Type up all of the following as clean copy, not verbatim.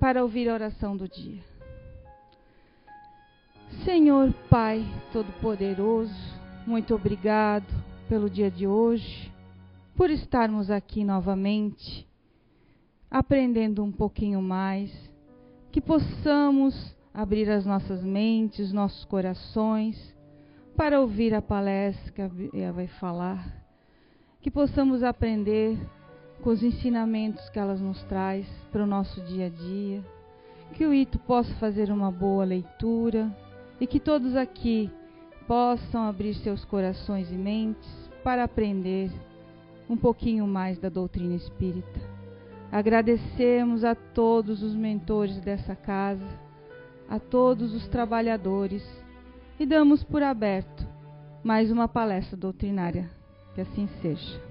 para ouvir a oração do dia. Senhor Pai Todo-Poderoso, muito obrigado pelo dia de hoje, por estarmos aqui novamente, aprendendo um pouquinho mais, que possamos abrir as nossas mentes, nossos corações, para ouvir a palestra que a Bia vai falar, que possamos aprender com os ensinamentos que ela nos traz para o nosso dia a dia, que o Ito possa fazer uma boa leitura e que todos aqui possam abrir seus corações e mentes para aprender um pouquinho mais da doutrina espírita. Agradecemos a todos os mentores dessa casa, a todos os trabalhadores e damos por aberto mais uma palestra doutrinária. Que assim seja.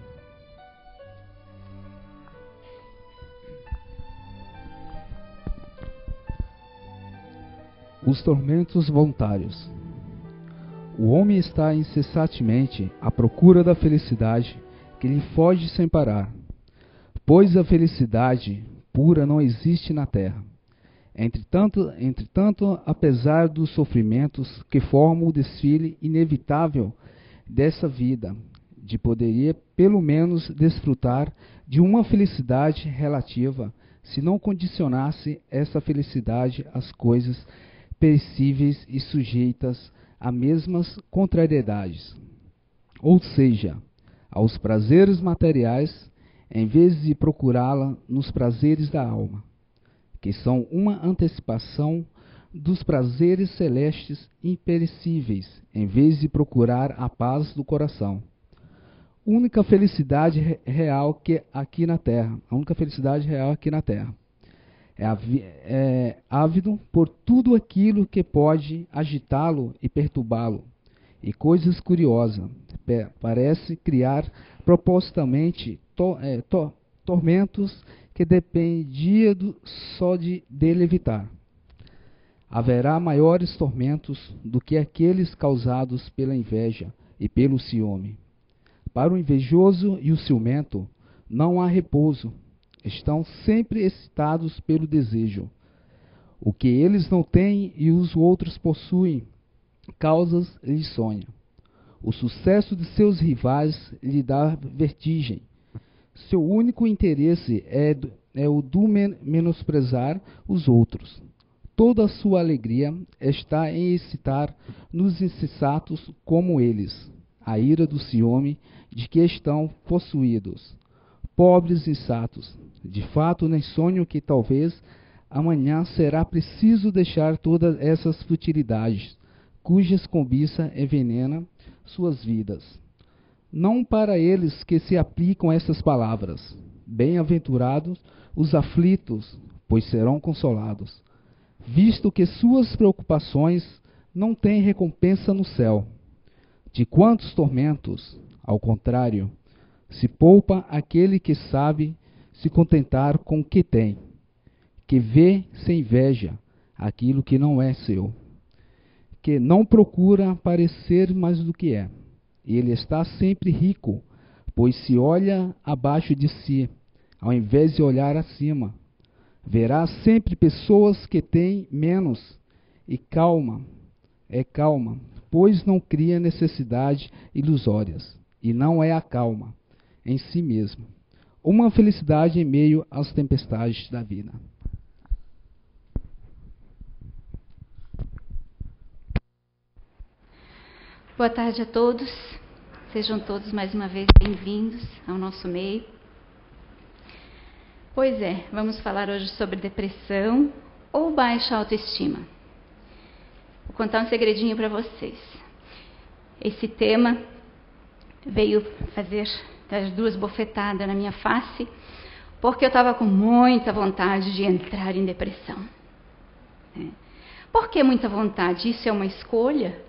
Os tormentos voluntários. O homem está incessantemente à procura da felicidade que lhe foge sem parar, pois a felicidade pura não existe na terra. Entretanto, apesar dos sofrimentos que formam o desfile inevitável dessa vida, de poderia pelo menos desfrutar de uma felicidade relativa, se não condicionasse essa felicidade às coisas perecíveis e sujeitas a mesmas contrariedades, ou seja, aos prazeres materiais, em vez de procurá-la nos prazeres da alma, que são uma antecipação dos prazeres celestes imperecíveis, em vez de procurar a paz do coração. A única felicidade real aqui na Terra. É ávido por tudo aquilo que pode agitá-lo e perturbá-lo. E coisas curiosas, parece criar propositalmente tormentos que dependia só dele evitar. Haverá maiores tormentos do que aqueles causados pela inveja e pelo ciúme. Para o invejoso e o ciumento não há repouso. Estão sempre excitados pelo desejo. O que eles não têm e os outros possuem, causas lhes sonham. O sucesso de seus rivais lhe dá vertigem. Seu único interesse é o do menosprezar os outros. Toda a sua alegria está em excitar nos insensatos como eles a ira do ciúme de que estão possuídos. Pobres insatos, de fato nem sonham que talvez amanhã será preciso deixar todas essas futilidades, cujas cobiça envenena suas vidas. Não para eles que se aplicam essas palavras. Bem-aventurados os aflitos, pois serão consolados, visto que suas preocupações não têm recompensa no céu. De quantos tormentos, ao contrário, se poupa aquele que sabe se contentar com o que tem, que vê sem inveja aquilo que não é seu, que não procura parecer mais do que é. Ele está sempre rico, pois se olha abaixo de si, ao invés de olhar acima. Verá sempre pessoas que têm menos e calma, pois não cria necessidades ilusórias, e não é a calma em si mesmo. Uma felicidade em meio às tempestades da vida. Boa tarde a todos. Sejam todos mais uma vez bem-vindos ao nosso meio. Pois é, vamos falar hoje sobre depressão ou baixa autoestima. Vou contar um segredinho para vocês. Esse tema veio fazer as duas bofetadas na minha face, porque eu estava com muita vontade de entrar em depressão. Por que muita vontade? Isso é uma escolha?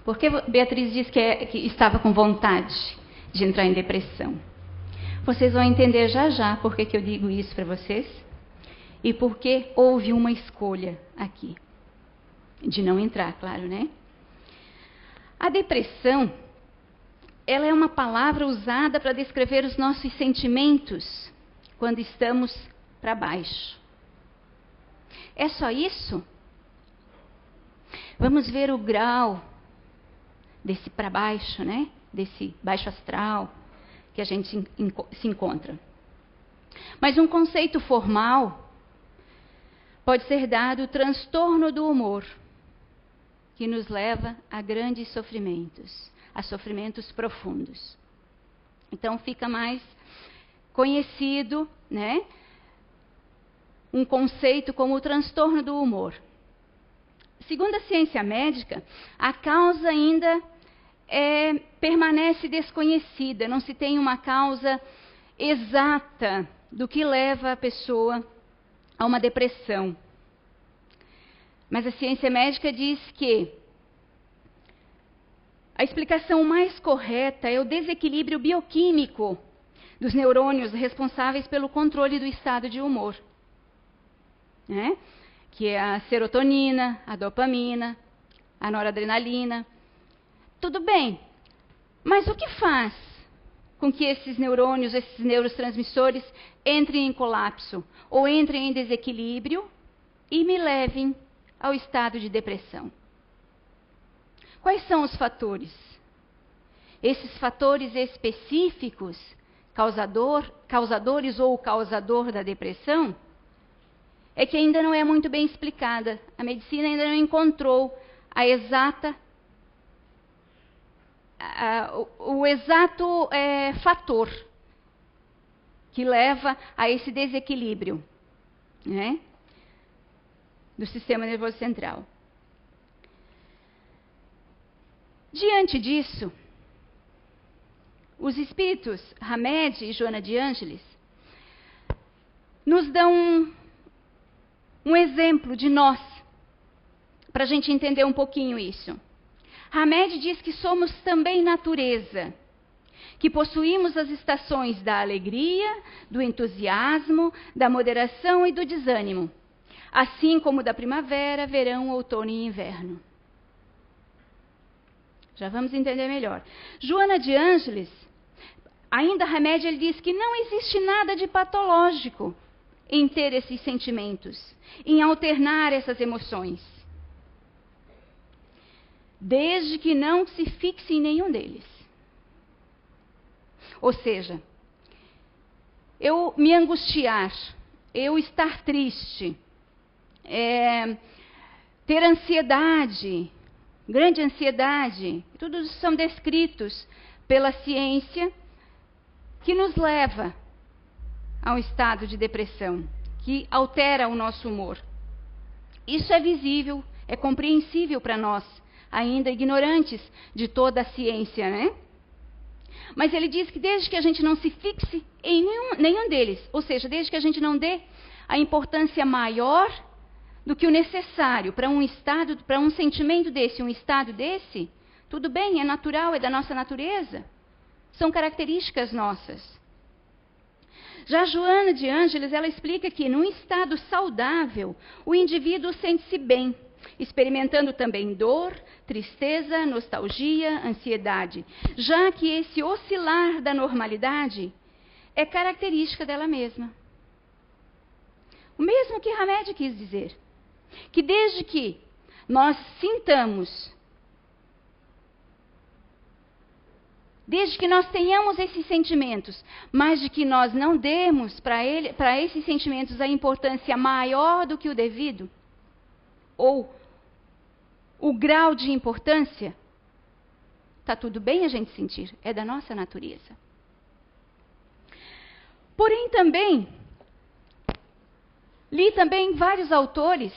Por que Beatriz diz que estava com vontade de entrar em depressão? Vocês vão entender já já por que eu digo isso para vocês e por que houve uma escolha aqui. De não entrar, claro, né? A depressão, ela é uma palavra usada para descrever os nossos sentimentos quando estamos para baixo. É só isso? Vamos ver o grau desse para baixo, né? Desse baixo astral que a gente se encontra. Mas um conceito formal pode ser dado o transtorno do humor, que nos leva a grandes sofrimentos, a sofrimentos profundos. Então fica mais conhecido, né, um conceito como o transtorno do humor. Segundo a ciência médica, a causa ainda permanece desconhecida, não se tem uma causa exata do que leva a pessoa a uma depressão. Mas a ciência médica diz que a explicação mais correta é o desequilíbrio bioquímico dos neurônios responsáveis pelo controle do estado de humor, né? Que é a serotonina, a dopamina, a noradrenalina. Tudo bem, mas o que faz com que esses neurônios, esses neurotransmissores entrem em colapso ou entrem em desequilíbrio e me levem ao estado de depressão? Quais são os fatores? Esses fatores específicos, causadores ou causador da depressão, é que ainda não é muito bem explicada. A medicina ainda não encontrou a exata, o exato fator que leva a esse desequilíbrio, né, do sistema nervoso central. Diante disso, os espíritos Hamed e Joana de Ângeles nos dão um exemplo de nós, para a gente entender um pouquinho isso. Hamed diz que somos também natureza, que possuímos as estações da alegria, do entusiasmo, da moderação e do desânimo, assim como da primavera, verão, outono e inverno. Já vamos entender melhor. Joana de Ângeles, ainda Hamed, ele diz que não existe nada de patológico em ter esses sentimentos, em alternar essas emoções, desde que não se fixe em nenhum deles. Ou seja, eu me angustiar, eu estar triste, ter ansiedade, grande ansiedade, tudo são descritos pela ciência que nos leva a um estado de depressão, que altera o nosso humor. Isso é visível, é compreensível para nós, ainda ignorantes de toda a ciência, né? Mas ele diz que desde que a gente não se fixe em nenhum deles, ou seja, desde que a gente não dê a importância maior do que o necessário para um estado, para um sentimento desse, um estado desse, tudo bem, é natural, é da nossa natureza. São características nossas. Já Joana de Ângeles, ela explica que num estado saudável, o indivíduo sente-se bem, experimentando também dor, tristeza, nostalgia, ansiedade, já que esse oscilar da normalidade é característica dela mesma. O mesmo que Hamed quis dizer, que desde que nós sintamos, desde que nós tenhamos esses sentimentos, mas de que nós não demos para esses sentimentos a importância maior do que o devido, ou o grau de importância, está tudo bem a gente sentir, é da nossa natureza. Porém também, li também vários autores,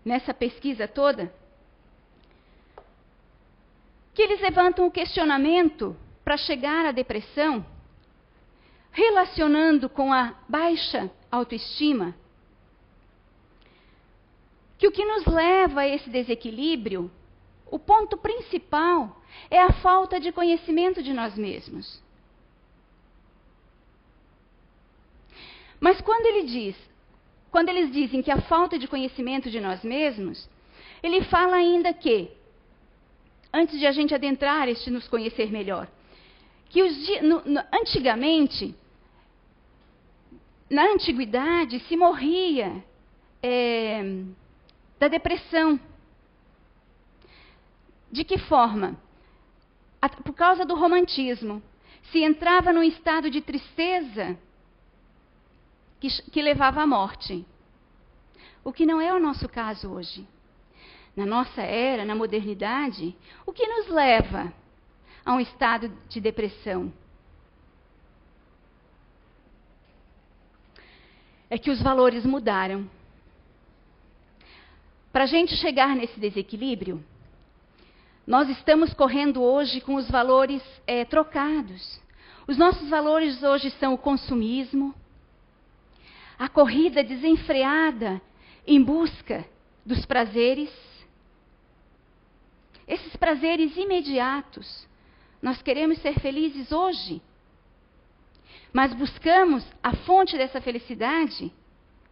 nessa pesquisa toda, que eles levantam o questionamento para chegar à depressão, relacionando com a baixa autoestima, que o que nos leva a esse desequilíbrio, o ponto principal, é a falta de conhecimento de nós mesmos. Mas quando eles dizem que a falta de conhecimento de nós mesmos, ele fala ainda que, antes de a gente adentrar este nos conhecer melhor, que antigamente, na antiguidade, se morria da depressão. De que forma? Por causa do romantismo. Se entrava num estado de tristeza que levava à morte. O que não é o nosso caso hoje. Na nossa era, na modernidade, o que nos leva a um estado de depressão? É que os valores mudaram. Para a gente chegar nesse desequilíbrio, nós estamos correndo hoje com os valores trocados. Os nossos valores hoje são o consumismo, a corrida desenfreada em busca dos prazeres, esses prazeres imediatos. Nós queremos ser felizes hoje, mas buscamos a fonte dessa felicidade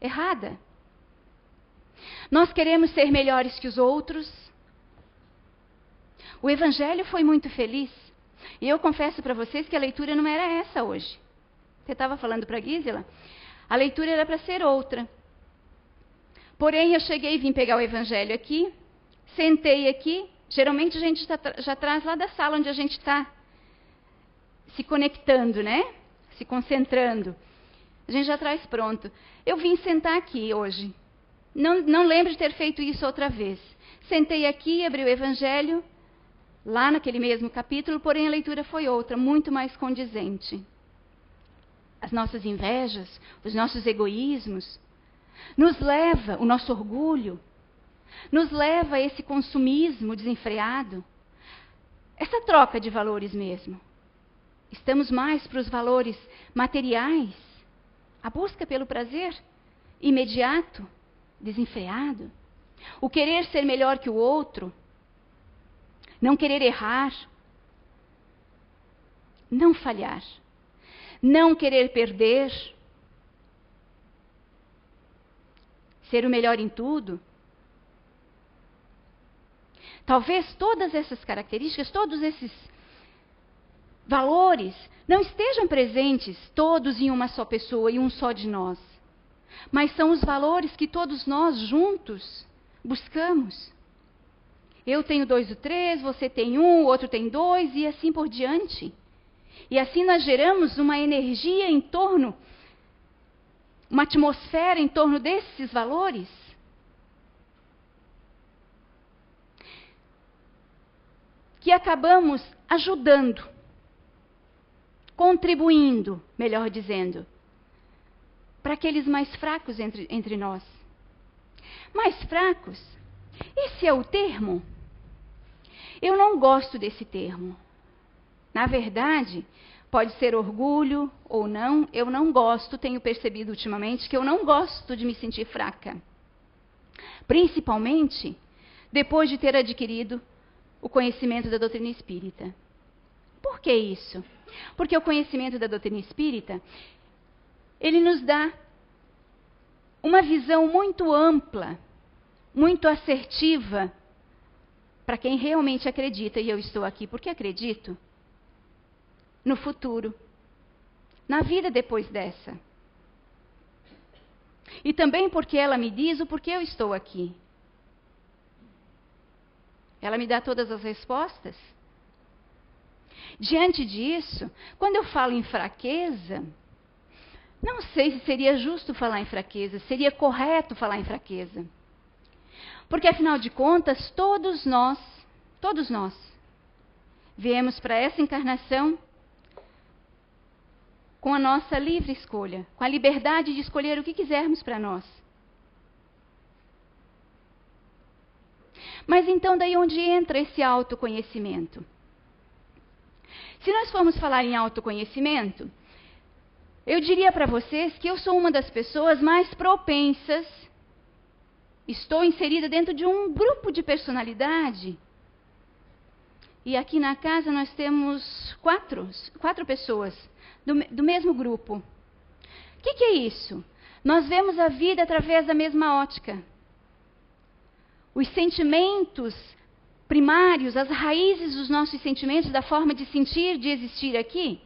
errada. Nós queremos ser melhores que os outros. O Evangelho foi muito feliz. E eu confesso para vocês que a leitura não era essa hoje. Você estava falando para a Gisela? A leitura era para ser outra. Porém, eu cheguei e vim pegar o Evangelho aqui, sentei aqui. Geralmente a gente já traz lá da sala onde a gente está se conectando, né? Se concentrando. A gente já traz pronto. Eu vim sentar aqui hoje. Não lembro de ter feito isso outra vez. Sentei aqui, abri o Evangelho, lá naquele mesmo capítulo, porém a leitura foi outra, muito mais condizente. As nossas invejas, os nossos egoísmos, nos leva, o nosso orgulho, nos leva a esse consumismo desenfreado, essa troca de valores mesmo. Estamos mais para os valores materiais, a busca pelo prazer imediato, desenfreado, o querer ser melhor que o outro, não querer errar, não falhar, não querer perder, ser o melhor em tudo. Talvez todas essas características, todos esses valores não estejam presentes todos em uma só pessoa, em um só de nós. Mas são os valores que todos nós juntos buscamos. Eu tenho 2 ou 3, você tem 1, o outro tem 2 e assim por diante. E assim nós geramos uma energia em torno, uma atmosfera em torno desses valores. Que acabamos ajudando, contribuindo, melhor dizendo, para aqueles mais fracos entre nós. Mais fracos? Esse é o termo? Eu não gosto desse termo. Na verdade, pode ser orgulho ou não, eu não gosto, tenho percebido ultimamente que eu não gosto de me sentir fraca. Principalmente depois de ter adquirido o conhecimento da doutrina espírita. Por que isso? Porque o conhecimento da doutrina espírita, ele nos dá uma visão muito ampla, muito assertiva, para quem realmente acredita, e eu estou aqui porque acredito, no futuro, na vida depois dessa. E também porque ela me diz o porquê eu estou aqui. Ela me dá todas as respostas. Diante disso, quando eu falo em fraqueza, não sei se seria justo falar em fraqueza, seria correto falar em fraqueza. Porque, afinal de contas, todos nós, viemos para essa encarnação com a nossa livre escolha, com a liberdade de escolher o que quisermos para nós. Mas então, daí onde entra esse autoconhecimento? Se nós formos falar em autoconhecimento, eu diria para vocês que eu sou uma das pessoas mais propensas, estou inserida dentro de um grupo de personalidade. E aqui na casa nós temos quatro pessoas do mesmo grupo. O que é isso? Nós vemos a vida através da mesma ótica. Os sentimentos primários, as raízes dos nossos sentimentos, da forma de sentir, de existir aqui,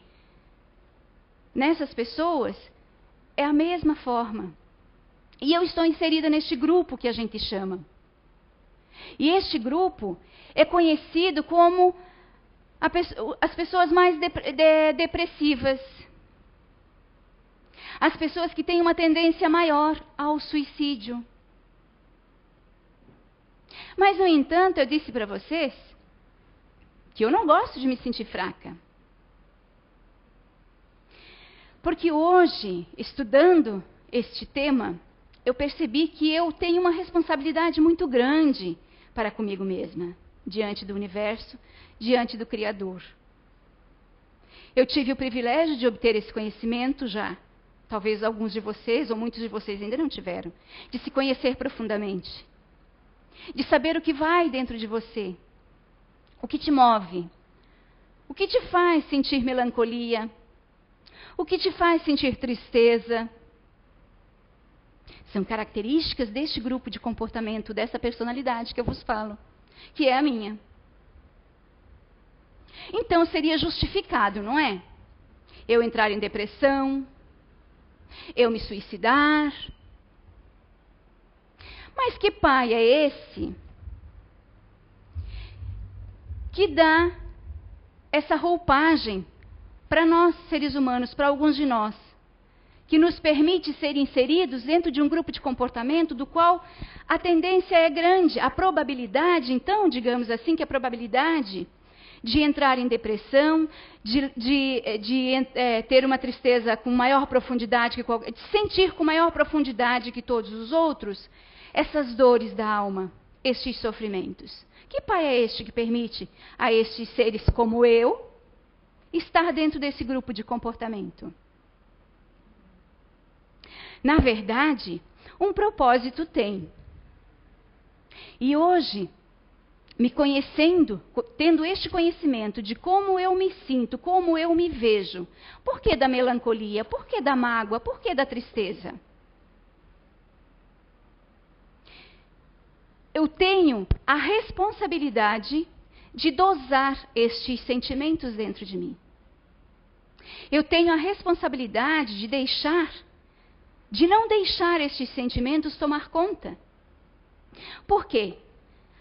nessas pessoas, é a mesma forma. E eu estou inserida neste grupo que a gente chama. E este grupo é conhecido como as pessoas mais depressivas. As pessoas que têm uma tendência maior ao suicídio. Mas, no entanto, eu disse para vocês que eu não gosto de me sentir fraca. Porque hoje, estudando este tema, eu percebi que eu tenho uma responsabilidade muito grande para comigo mesma, diante do universo, diante do Criador. Eu tive o privilégio de obter esse conhecimento já. Talvez alguns de vocês, ou muitos de vocês ainda não tiveram. De se conhecer profundamente. De saber o que vai dentro de você. O que te move. O que te faz sentir melancolia. O que te faz sentir tristeza. São características deste grupo de comportamento, dessa personalidade que eu vos falo. Que é a minha. Então seria justificado, não é? Eu entrar em depressão, eu me suicidar. Mas que pai é esse que dá essa roupagem para nós, seres humanos, para alguns de nós, que nos permite ser inseridos dentro de um grupo de comportamento do qual a tendência é grande, a probabilidade, então, digamos assim, que a probabilidade de entrar em depressão, de ter uma tristeza com maior profundidade, de sentir com maior profundidade que todos os outros, essas dores da alma, estes sofrimentos. Que pai é este que permite a estes seres como eu estar dentro desse grupo de comportamento? Na verdade, um propósito tem. E hoje, me conhecendo, tendo este conhecimento de como eu me sinto, como eu me vejo, por que da melancolia, por que da mágoa, por que da tristeza? Eu tenho a responsabilidade de dosar estes sentimentos dentro de mim. Eu tenho a responsabilidade de não deixar estes sentimentos tomar conta. Por quê?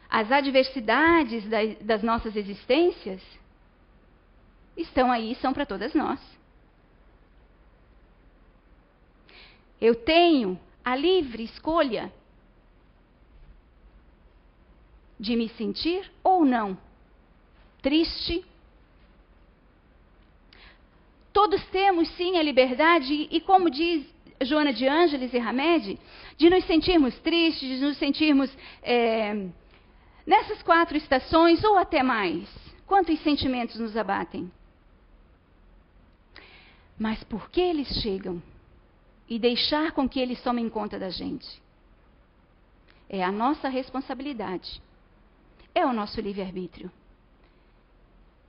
As adversidades das nossas existências estão aí, são para todas nós. Eu tenho a livre escolha de me sentir ou não triste. Todos temos sim a liberdade, e como diz Joana de Ângeles e Hamed, de nos sentirmos tristes, de nos sentirmos nessas 4 estações ou até mais. Quantos sentimentos nos abatem? Mas por que eles chegam? E deixar com que eles tomem conta da gente? É a nossa responsabilidade. É o nosso livre-arbítrio.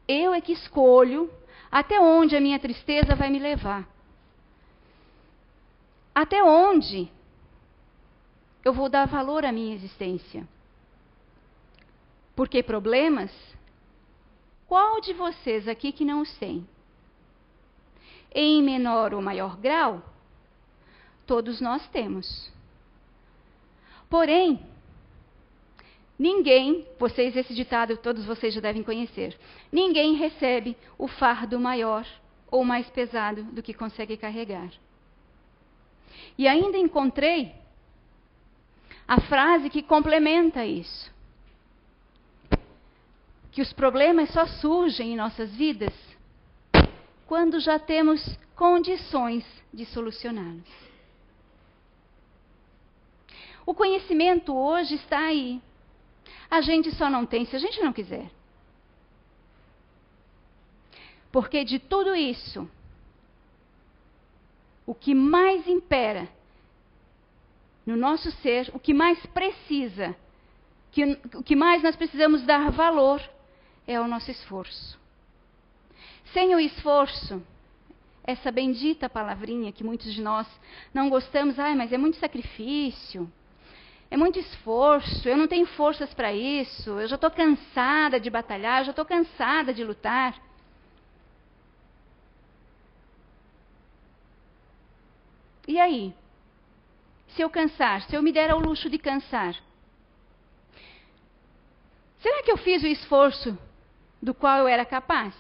Eu é que escolho até onde a minha tristeza vai me levar. Até onde eu vou dar valor à minha existência. Porque problemas, qual de vocês aqui que não os tem? Em menor ou maior grau, todos nós temos. Porém, ninguém, esse ditado todos vocês já devem conhecer, ninguém recebe o fardo maior ou mais pesado do que consegue carregar. E ainda encontrei a frase que complementa isso. Que os problemas só surgem em nossas vidas quando já temos condições de solucioná-los. O conhecimento hoje está aí. A gente só não tem se a gente não quiser. Porque de tudo isso, o que mais impera no nosso ser, o que mais precisa, o que mais nós precisamos dar valor, é o nosso esforço. Sem o esforço, essa bendita palavrinha que muitos de nós não gostamos, mas é muito sacrifício, é muito esforço, eu não tenho forças para isso, eu já estou cansada de batalhar, eu já estou cansada de lutar. E aí? se eu cansar, se eu me der ao luxo de cansar, será que eu fiz o esforço do qual eu era capaz?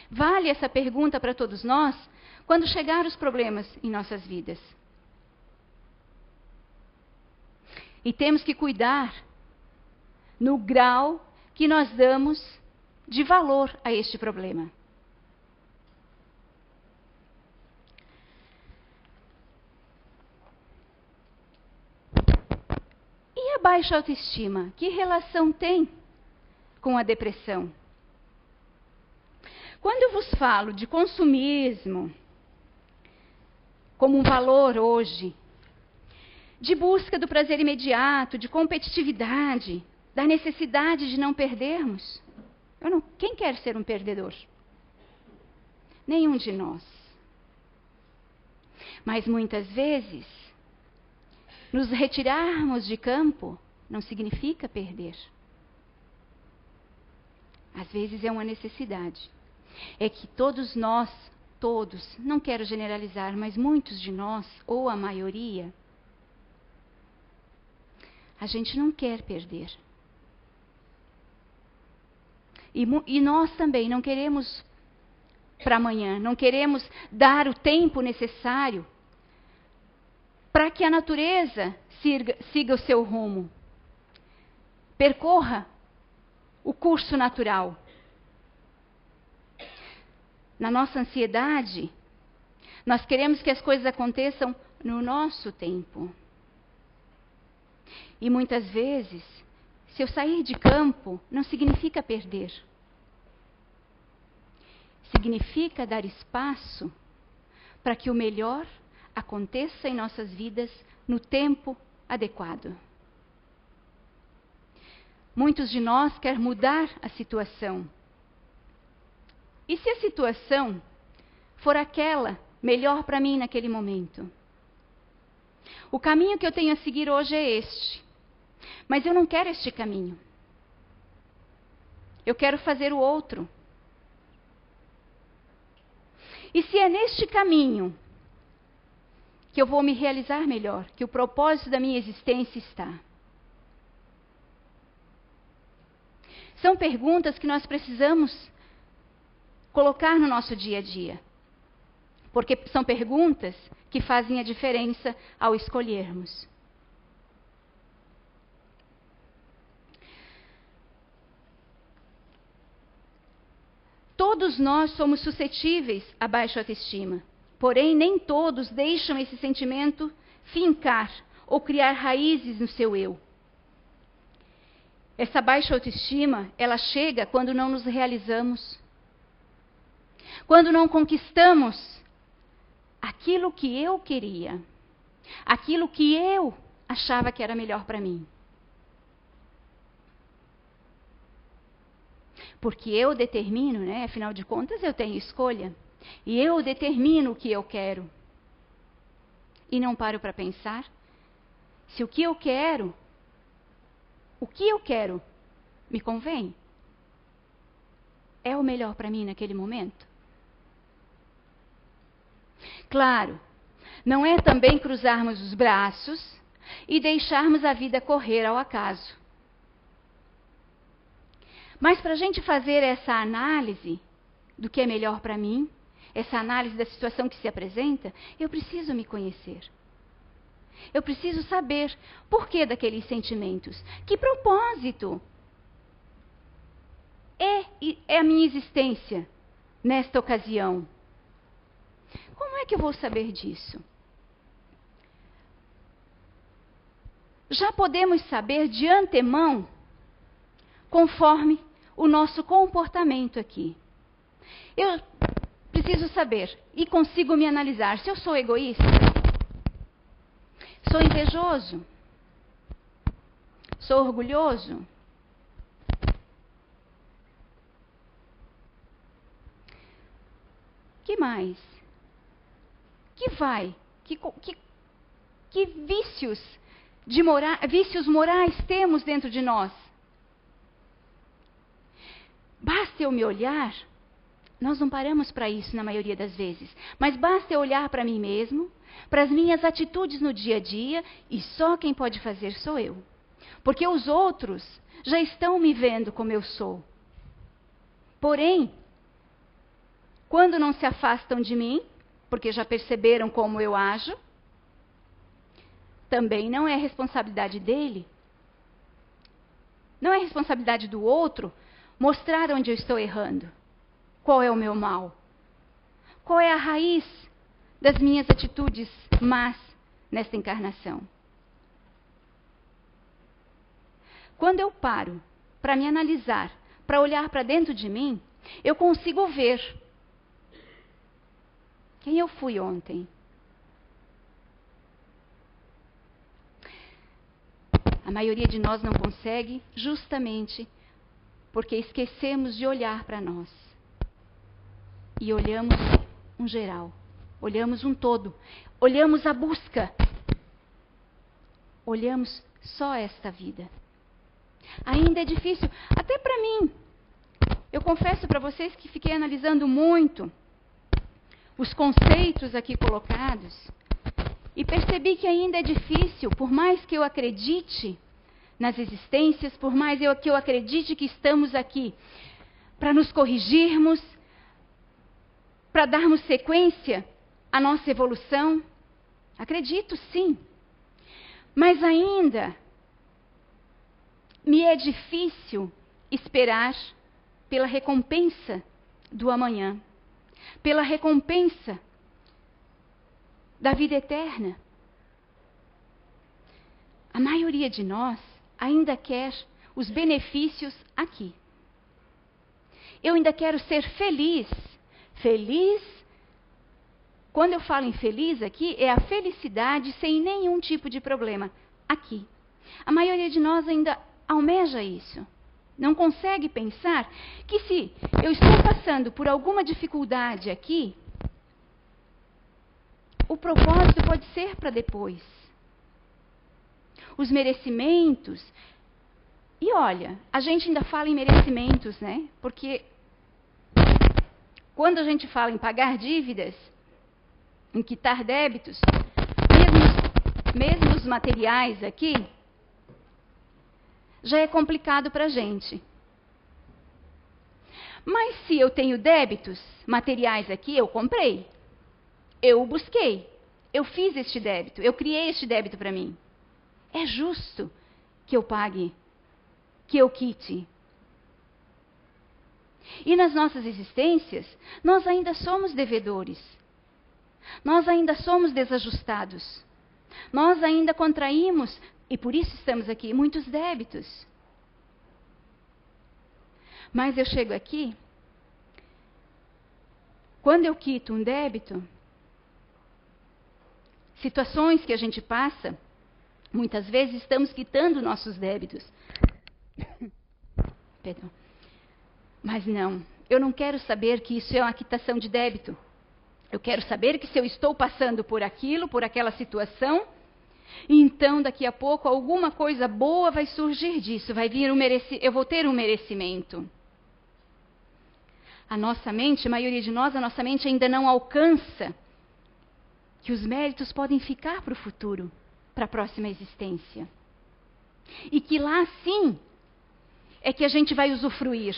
Vale essa pergunta para todos nós quando chegar os problemas em nossas vidas. E temos que cuidar no grau que nós damos de valor a este problema. E a baixa autoestima? Que relação tem com a depressão? Quando eu vos falo de consumismo como um valor hoje, de busca do prazer imediato, de competitividade, da necessidade de não perdermos, quem quer ser um perdedor? Nenhum de nós. Mas muitas vezes, nos retirarmos de campo não significa perder. Às vezes é uma necessidade. É que todos nós, não quero generalizar, mas muitos de nós, ou a maioria, a gente não quer perder. E nós também não queremos para amanhã, não queremos dar o tempo necessário para que a natureza siga o seu rumo, percorra o curso natural. Na nossa ansiedade, nós queremos que as coisas aconteçam no nosso tempo. E muitas vezes, se eu sair de campo, não significa perder. Significa dar espaço para que o melhor aconteça em nossas vidas no tempo adequado. Muitos de nós querem mudar a situação. E se a situação for aquela melhor para mim naquele momento? O caminho que eu tenho a seguir hoje é este. Mas eu não quero este caminho. Eu quero fazer o outro. E se é neste caminho que eu vou me realizar melhor, que o propósito da minha existência está? São perguntas que nós precisamos colocar no nosso dia a dia. Porque são perguntas que fazem a diferença ao escolhermos. Todos nós somos suscetíveis à baixa autoestima. Porém, nem todos deixam esse sentimento fincar ou criar raízes no seu eu. Essa baixa autoestima, ela chega quando não nos realizamos. Quando não conquistamos aquilo que eu queria. Aquilo que eu achava que era melhor para mim. Porque eu determino, né? Afinal de contas, eu tenho escolha. E eu determino o que eu quero. E não paro para pensar se o que eu quero me convém. É o melhor para mim naquele momento? Claro, não é também cruzarmos os braços e deixarmos a vida correr ao acaso. Mas para a gente fazer essa análise do que é melhor para mim, essa análise da situação que se apresenta, eu preciso me conhecer. Eu preciso saber por que daqueles sentimentos. Que propósito é a minha existência nesta ocasião? Como é que eu vou saber disso? Já podemos saber de antemão, conforme o nosso comportamento aqui. Eu preciso saber e consigo me analisar se eu sou egoísta, sou invejoso, sou orgulhoso. Que mais? Que vícios morais temos dentro de nós? Basta eu me olhar Nós não paramos para isso na maioria das vezes. Mas basta eu olhar para mim mesmo, para as minhas atitudes no dia a dia, e só quem pode fazer sou eu. Porque os outros já estão me vendo como eu sou. Porém, quando não se afastam de mim, porque já perceberam como eu ajo, também não é responsabilidade dele. Não é responsabilidade do outro mostrar onde eu estou errando. Qual é o meu mal? Qual é a raiz das minhas atitudes más nesta encarnação? Quando eu paro para me analisar, para olhar para dentro de mim, eu consigo ver quem eu fui ontem. A maioria de nós não consegue justamente porque esquecemos de olhar para nós. E olhamos um geral, olhamos um todo, olhamos a busca, olhamos só esta vida. Ainda é difícil, até para mim. Eu confesso para vocês que fiquei analisando muito os conceitos aqui colocados e percebi que ainda é difícil, por mais que eu acredite nas existências, por mais que eu acredite que estamos aqui para nos corrigirmos, para darmos sequência à nossa evolução. Acredito, sim. Mas ainda me é difícil esperar pela recompensa do amanhã, pela recompensa da vida eterna. A maioria de nós ainda quer os benefícios aqui. Eu ainda quero ser feliz. Feliz, quando eu falo em feliz aqui, é a felicidade sem nenhum tipo de problema. Aqui. A maioria de nós ainda almeja isso. Não consegue pensar que se eu estou passando por alguma dificuldade aqui, o propósito pode ser para depois. Os merecimentos. E olha, a gente ainda fala em merecimentos, né? Porque quando a gente fala em pagar dívidas, em quitar débitos, mesmo os materiais aqui, já é complicado para a gente. Mas se eu tenho débitos materiais aqui, eu comprei, eu o busquei, eu fiz este débito, eu criei este débito para mim. É justo que eu pague, que eu quite. E nas nossas existências, nós ainda somos devedores. Nós ainda somos desajustados. Nós ainda contraímos, e por isso estamos aqui, muitos débitos. Mas eu chego aqui, quando eu quito um débito, situações que a gente passa, muitas vezes estamos quitando nossos débitos. Perdão. Mas não, eu não quero saber que isso é uma quitação de débito. Eu quero saber que se eu estou passando por aquilo, por aquela situação, então daqui a pouco alguma coisa boa vai surgir disso, vai vir eu vou ter um merecimento. A nossa mente, a maioria de nós, a nossa mente ainda não alcança que os méritos podem ficar para o futuro, para a próxima existência. E que lá sim é que a gente vai usufruir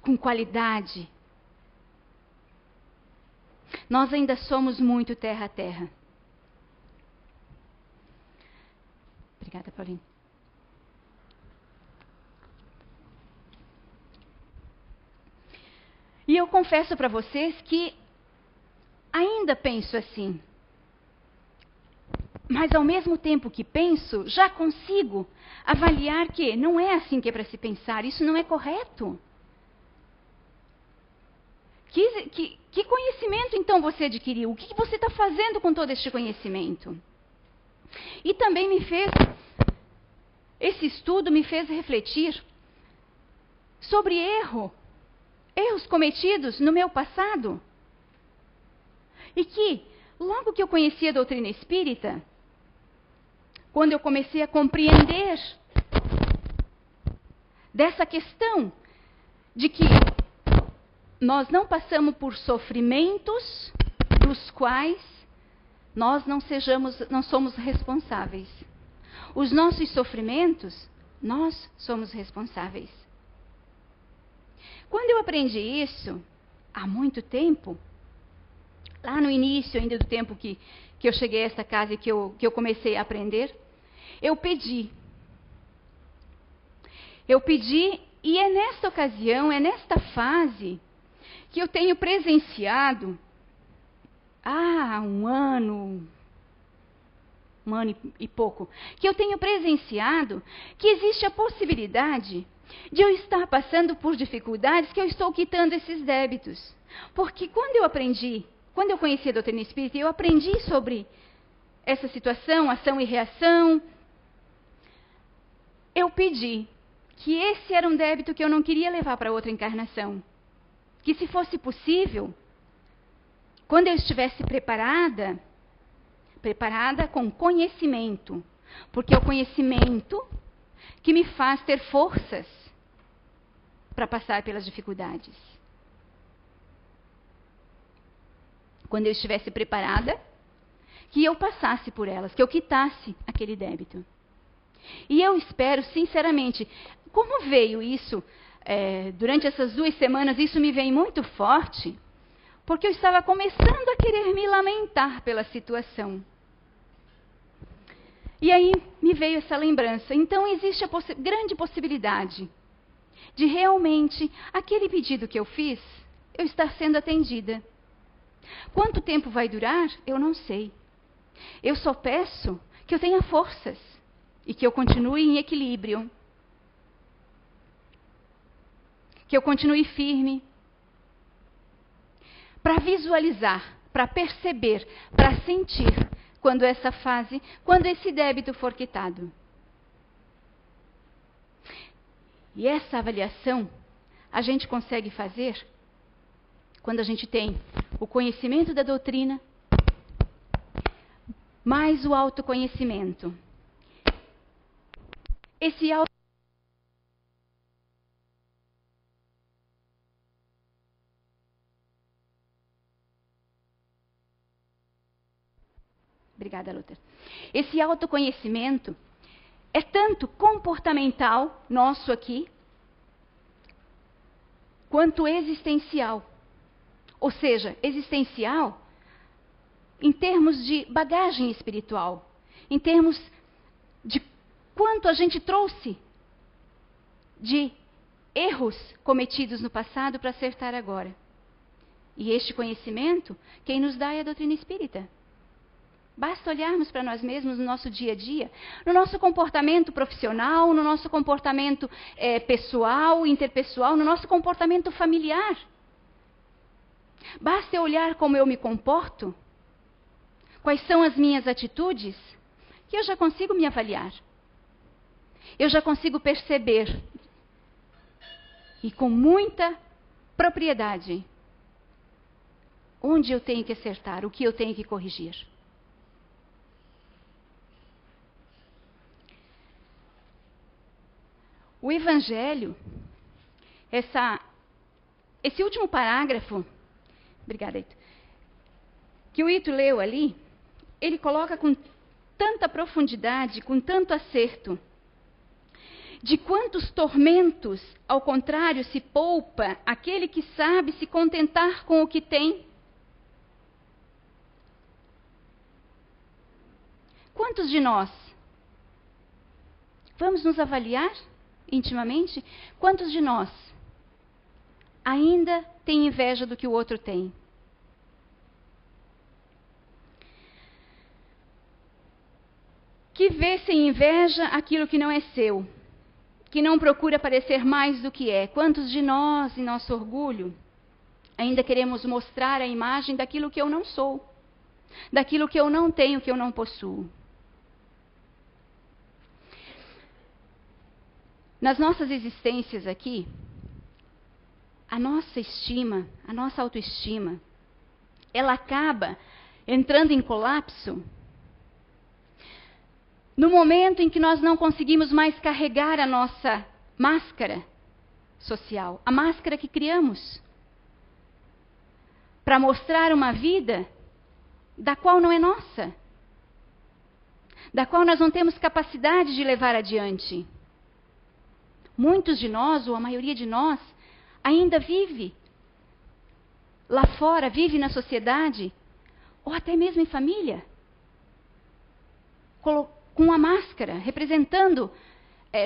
com qualidade. Nós ainda somos muito terra a terra. Obrigada, Paulinho. E eu confesso para vocês que ainda penso assim. Mas ao mesmo tempo que penso, já consigo avaliar que não é assim que é para se pensar, isso não é correto. Que conhecimento então você adquiriu? O que você está fazendo com todo este conhecimento? E também esse estudo me fez refletir sobre erros cometidos no meu passado. E que, logo que eu conheci a doutrina espírita, quando eu comecei a compreender dessa questão de que nós não passamos por sofrimentos dos quais nós não somos responsáveis. Os nossos sofrimentos, nós somos responsáveis. Quando eu aprendi isso, há muito tempo, lá no início ainda do tempo que eu cheguei a essa casa e que eu comecei a aprender, eu pedi. E é nesta ocasião, é nesta fase, que eu tenho presenciado, há um ano e pouco, que eu tenho presenciado que existe a possibilidade de eu estar passando por dificuldades que eu estou quitando esses débitos. Porque quando eu conheci a doutrina espírita, eu aprendi sobre essa situação, ação e reação, eu pedi que esse era um débito que eu não queria levar para outra encarnação. Que se fosse possível, quando eu estivesse preparada com conhecimento, porque é o conhecimento que me faz ter forças para passar pelas dificuldades. Quando eu estivesse preparada, que eu passasse por elas, que eu quitasse aquele débito. E eu espero, sinceramente, como veio isso, durante essas 2 semanas, isso me veio muito forte, porque eu estava começando a querer me lamentar pela situação. E aí me veio essa lembrança. Então existe a grande possibilidade de realmente aquele pedido que eu fiz, eu estar sendo atendida. Quanto tempo vai durar? Eu não sei. Eu só peço que eu tenha forças e que eu continue em equilíbrio. Que eu continue firme. Para visualizar, para perceber, para sentir quando esse débito for quitado. E essa avaliação a gente consegue fazer quando a gente tem o conhecimento da doutrina, mais o autoconhecimento. Esse Obrigada, Luther. Esse autoconhecimento é tanto comportamental, nosso aqui, quanto existencial. Ou seja, existencial em termos de bagagem espiritual, em termos de quanto a gente trouxe de erros cometidos no passado para acertar agora. E este conhecimento, quem nos dá é a doutrina espírita. Basta olharmos para nós mesmos no nosso dia a dia, no nosso comportamento profissional, no nosso comportamento pessoal, interpessoal, no nosso comportamento familiar. Basta eu olhar como eu me comporto, quais são as minhas atitudes, que eu já consigo me avaliar. Eu já consigo perceber, e com muita propriedade, onde eu tenho que acertar, o que eu tenho que corrigir. O Evangelho, esse último parágrafo, obrigada, Ito, que o Ito leu ali, ele coloca com tanta profundidade, com tanto acerto, de quantos tormentos, ao contrário, se poupa aquele que sabe se contentar com o que tem. Quantos de nós vamos nos avaliar intimamente? Quantos de nós ainda tem inveja do que o outro tem? Que vê sem inveja aquilo que não é seu, que não procura parecer mais do que é. Quantos de nós, em nosso orgulho, ainda queremos mostrar a imagem daquilo que eu não sou, daquilo que eu não tenho, que eu não possuo? Nas nossas existências aqui, a nossa estima, a nossa autoestima, ela acaba entrando em colapso no momento em que nós não conseguimos mais carregar a nossa máscara social, a máscara que criamos. para mostrar uma vida da qual não é nossa, da qual nós não temos capacidade de levar adiante. Muitos de nós, ou a maioria de nós, ainda vive lá fora, vive na sociedade, ou até mesmo em família, com uma máscara, representando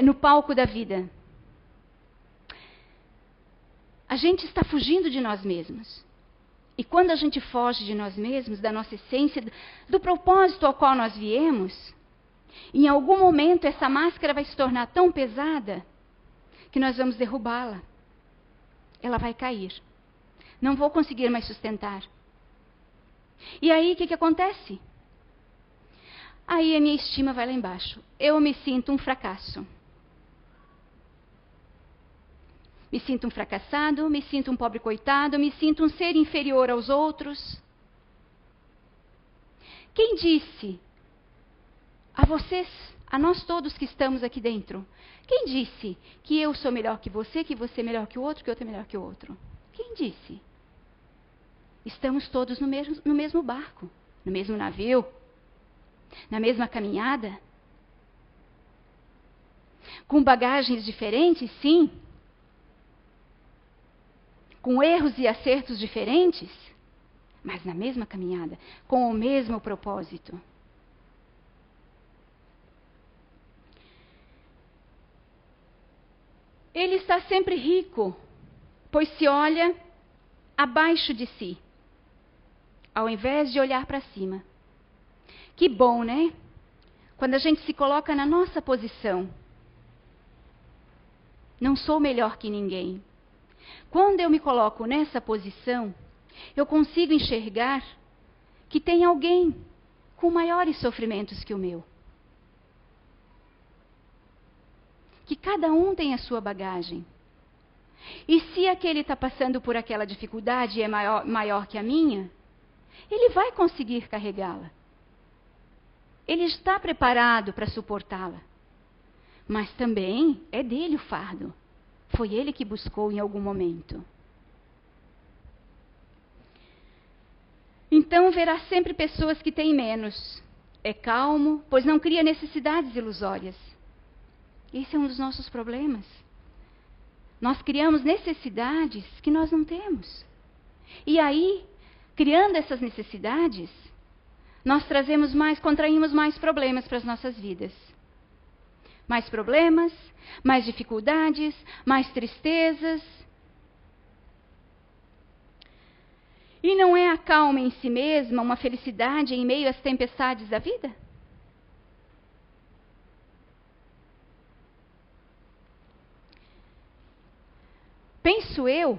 no palco da vida. A gente está fugindo de nós mesmos. E quando a gente foge de nós mesmos, da nossa essência, do propósito ao qual nós viemos, em algum momento essa máscara vai se tornar tão pesada que nós vamos derrubá-la. Ela vai cair. Não vou conseguir mais sustentar. E aí o que acontece? Aí a minha estima vai lá embaixo. Eu me sinto um fracasso. Me sinto um fracassado, me sinto um pobre coitado, me sinto um ser inferior aos outros. Quem disse a vocês, a nós todos que estamos aqui dentro, quem disse que eu sou melhor que você é melhor que o outro, que outro é melhor que o outro? Quem disse? Estamos todos no mesmo barco, no mesmo navio, na mesma caminhada. Com bagagens diferentes, sim. Com erros e acertos diferentes, mas na mesma caminhada, com o mesmo propósito. Ele está sempre rico, pois se olha abaixo de si, ao invés de olhar para cima. Que bom, né? Quando a gente se coloca na nossa posição. Não sou melhor que ninguém. Quando eu me coloco nessa posição, eu consigo enxergar que tem alguém com maiores sofrimentos que o meu. Que cada um tem a sua bagagem. E se aquele está passando por aquela dificuldade e é maior que a minha, ele vai conseguir carregá-la. Ele está preparado para suportá-la. Mas também é dele o fardo. Foi ele que buscou em algum momento. Então verá sempre pessoas que têm menos. É calmo, pois não cria necessidades ilusórias. Esse é um dos nossos problemas. Nós criamos necessidades que nós não temos. E aí, criando essas necessidades, nós contraímos mais problemas para as nossas vidas. Mais problemas, mais dificuldades, mais tristezas. E não é a calma em si mesma uma felicidade em meio às tempestades da vida? Penso eu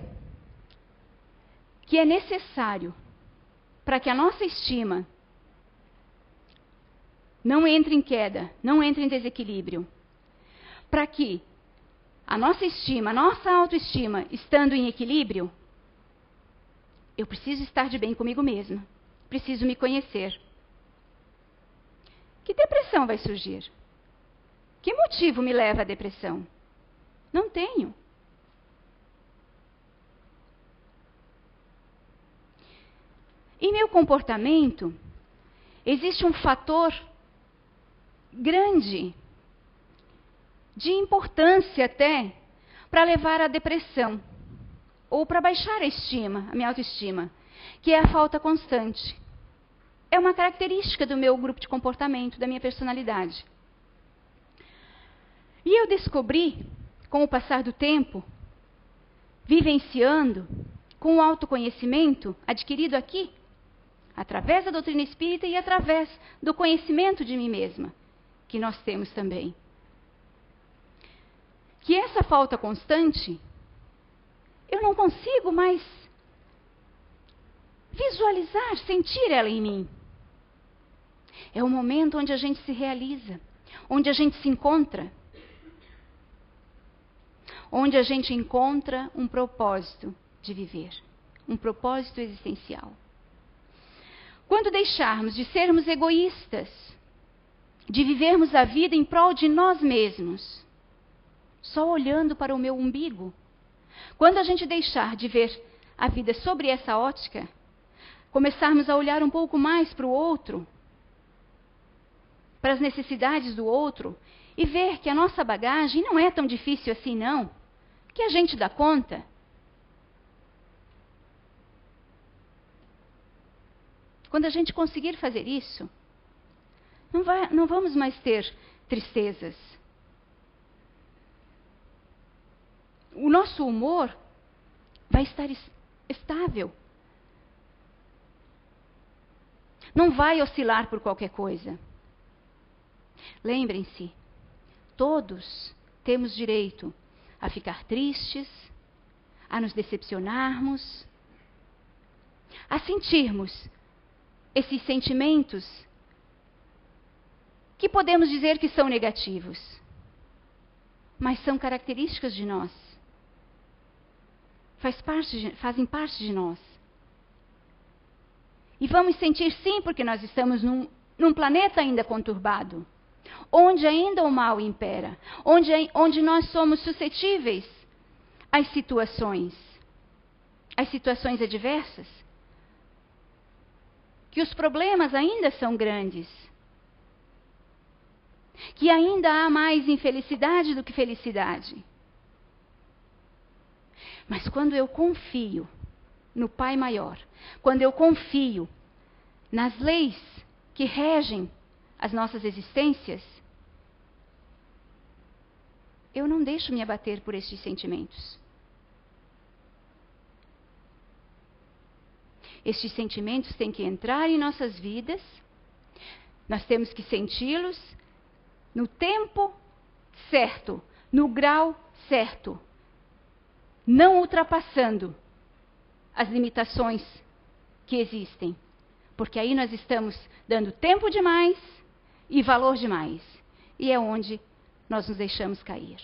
que é necessário para que a nossa estima não entre em queda, não entre em desequilíbrio, para que a nossa estima, a nossa autoestima, estando em equilíbrio, eu preciso estar de bem comigo mesma, preciso me conhecer. Que depressão vai surgir? Que motivo me leva à depressão? Não tenho. Em meu comportamento, existe um fator grande, de importância até, para levar à depressão, ou para baixar a estima, a minha autoestima, que é a falta constante. É uma característica do meu grupo de comportamento, da minha personalidade. E eu descobri, com o passar do tempo, vivenciando, com o autoconhecimento adquirido aqui, através da doutrina espírita e através do conhecimento de mim mesma, que nós temos também. Que essa falta constante, eu não consigo mais visualizar, sentir ela em mim. É o momento onde a gente se realiza, onde a gente se encontra, onde a gente encontra um propósito de viver, um propósito existencial. Quando deixarmos de sermos egoístas, de vivermos a vida em prol de nós mesmos, só olhando para o meu umbigo, quando a gente deixar de ver a vida sobre essa ótica, começarmos a olhar um pouco mais para o outro, para as necessidades do outro, e ver que a nossa bagagem não é tão difícil assim, não, que a gente dá conta. Quando a gente conseguir fazer isso, não vamos mais ter tristezas. O nosso humor vai estar estável. Não vai oscilar por qualquer coisa. Lembrem-se, todos temos direito a ficar tristes, a nos decepcionarmos, a sentirmos esses sentimentos que podemos dizer que são negativos, mas são características de nós. Fazem parte de nós. E vamos sentir sim, porque nós estamos num planeta ainda conturbado, onde ainda o mal impera, onde nós somos suscetíveis às situações adversas, que os problemas ainda são grandes, que ainda há mais infelicidade do que felicidade. Mas quando eu confio no Pai Maior, quando eu confio nas leis que regem as nossas existências, eu não deixo me abater por estes sentimentos. Estes sentimentos têm que entrar em nossas vidas, nós temos que senti-los no tempo certo, no grau certo, não ultrapassando as limitações que existem, porque aí nós estamos dando tempo demais e valor demais, e é onde nós nos deixamos cair.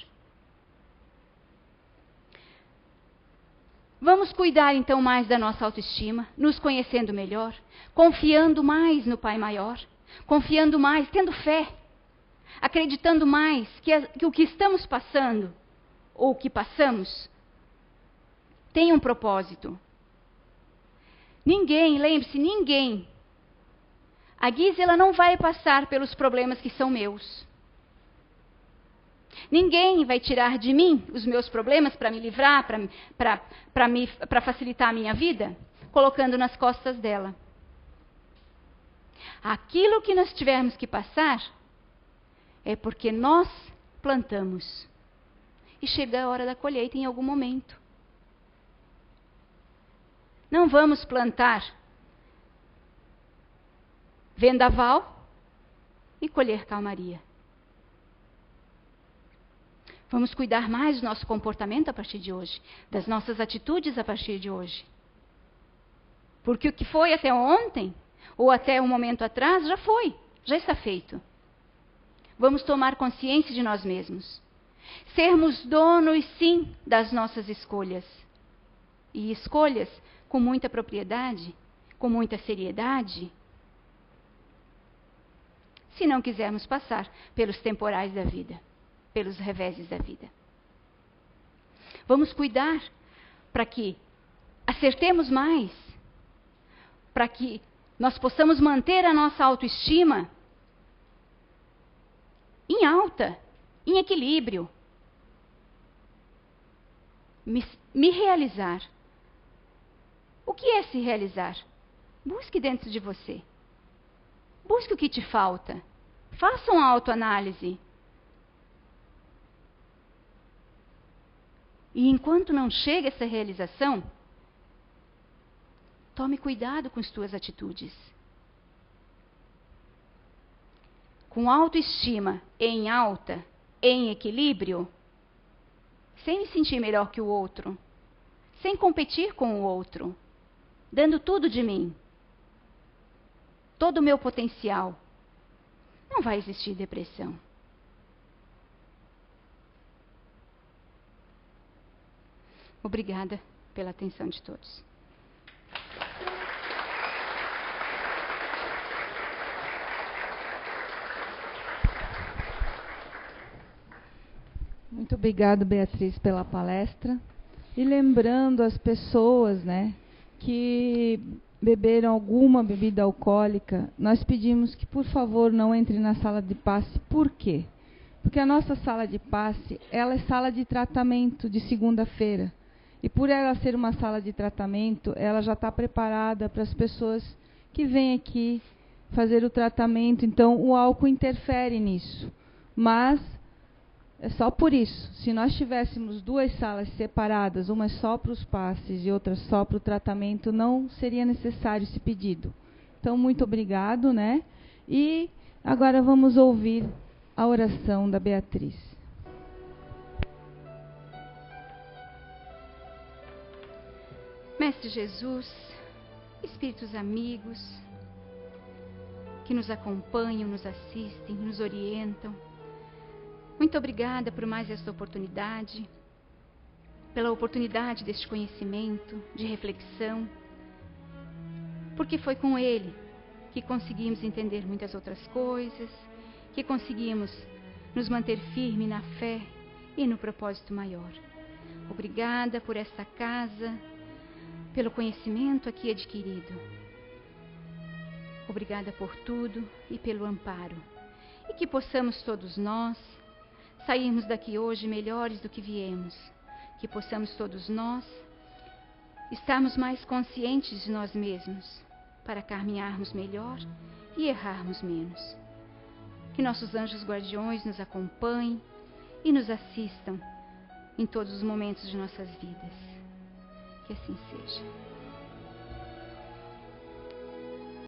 Vamos cuidar então mais da nossa autoestima, nos conhecendo melhor, confiando mais no Pai Maior, confiando mais, tendo fé, acreditando mais que o que estamos passando, ou que passamos, tem um propósito. Ninguém, lembre-se, ninguém. A Gisela não vai passar pelos problemas que são meus. Ninguém vai tirar de mim os meus problemas para me livrar, para facilitar a minha vida, colocando nas costas dela. Aquilo que nós tivermos que passar é porque nós plantamos. E chega a hora da colheita em algum momento. Não vamos plantar vendaval e colher calmaria. Vamos cuidar mais do nosso comportamento a partir de hoje, das nossas atitudes a partir de hoje. Porque o que foi até ontem, ou até um momento atrás, já está feito. Vamos tomar consciência de nós mesmos. Sermos donos, sim, das nossas escolhas. E escolhas com muita propriedade, com muita seriedade. Se não quisermos passar pelos temporais da vida, pelos reveses da vida. Vamos cuidar para que acertemos mais, para que nós possamos manter a nossa autoestima em alta, em equilíbrio. Me realizar. O que é se realizar? Busque dentro de você. Busque o que te falta. Faça uma autoanálise. E enquanto não chega essa realização, tome cuidado com as tuas atitudes. Com autoestima em alta, em equilíbrio, sem me sentir melhor que o outro, sem competir com o outro, dando tudo de mim, todo o meu potencial, não vai existir depressão. Obrigada pela atenção de todos. Muito obrigada, Beatriz, pela palestra. E lembrando as pessoas, né, que beberam alguma bebida alcoólica, nós pedimos que, por favor, não entre na sala de passe. Por quê? Porque a nossa sala de passe, ela é sala de tratamento de segunda-feira. E por ela ser uma sala de tratamento, ela já está preparada para as pessoas que vêm aqui fazer o tratamento. Então, o álcool interfere nisso. Mas é só por isso. Se nós tivéssemos 2 salas separadas, uma só para os passes e outra só para o tratamento, não seria necessário esse pedido. Então, muito obrigado, né? E agora vamos ouvir a oração da Beatriz. Mestre Jesus, espíritos amigos que nos acompanham, nos assistem, nos orientam, muito obrigada por mais esta oportunidade, pela oportunidade deste conhecimento, de reflexão, porque foi com ele que conseguimos entender muitas outras coisas, que conseguimos nos manter firme na fé e no propósito maior. Obrigada por esta casa, pelo conhecimento aqui adquirido. Obrigada por tudo e pelo amparo. E que possamos todos nós sairmos daqui hoje melhores do que viemos. Que possamos todos nós estarmos mais conscientes de nós mesmos, para caminharmos melhor e errarmos menos. Que nossos anjos guardiões nos acompanhem e nos assistam em todos os momentos de nossas vidas. Que assim seja.